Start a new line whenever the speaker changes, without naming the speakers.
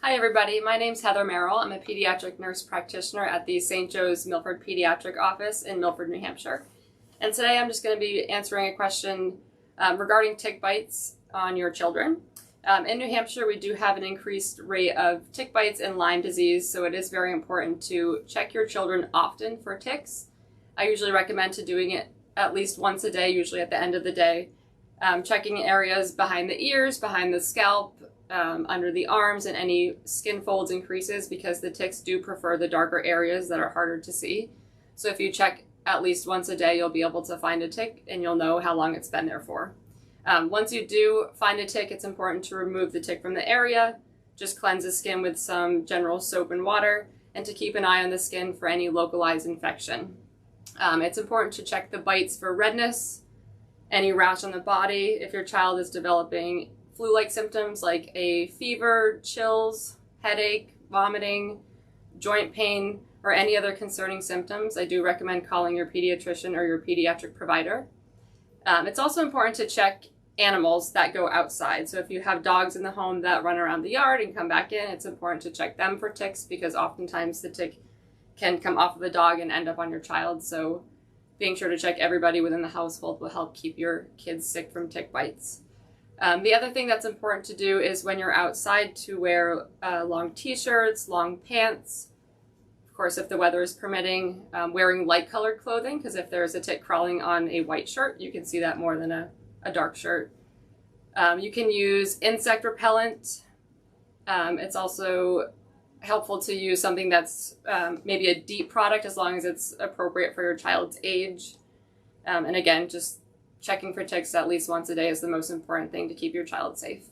Hi everybody, my name's Heather Merrill. I'm a pediatric nurse practitioner at the St. Joe's Milford Pediatric Office in Milford, New Hampshire. And today I'm just going to be answering a question regarding tick bites on your children. In New Hampshire, we do have an increased rate of tick bites and Lyme disease, so it is very important to check your children often for ticks. I usually recommend doing it at least once a day, usually at the end of the day. Checking areas behind the ears, behind the scalp, under the arms, and any skin folds and creases, because the ticks do prefer the darker areas that are harder to see. So if you check at least once a day, you'll be able to find a tick and you'll know how long it's been there for. Once you do find a tick, it's important to remove the tick from the area, just cleanse the skin with some general soap and water, and to keep an eye on the skin for any localized infection. It's important to check the bites for redness, any rash on the body, if your child is developing flu-like symptoms like a fever, chills, headache, vomiting, joint pain, or any other concerning symptoms. I do recommend calling your pediatrician or your pediatric provider. It's also important to check animals that go outside. So if you have dogs in the home that run around the yard and come back in, it's important to check them for ticks, because oftentimes the tick can come off of the dog and end up on your child. So being sure to check everybody within the household will help keep your kids sick from tick bites. The other thing that's important to do is when you're outside to wear long t-shirts, long pants. Of course, if the weather is permitting, wearing light colored clothing, because if there's a tick crawling on a white shirt, you can see that more than a dark shirt. You can use insect repellent. It's also helpful to use something that's maybe a DEET product, as long as it's appropriate for your child's age. And again, just checking for ticks at least once a day is the most important thing to keep your child safe.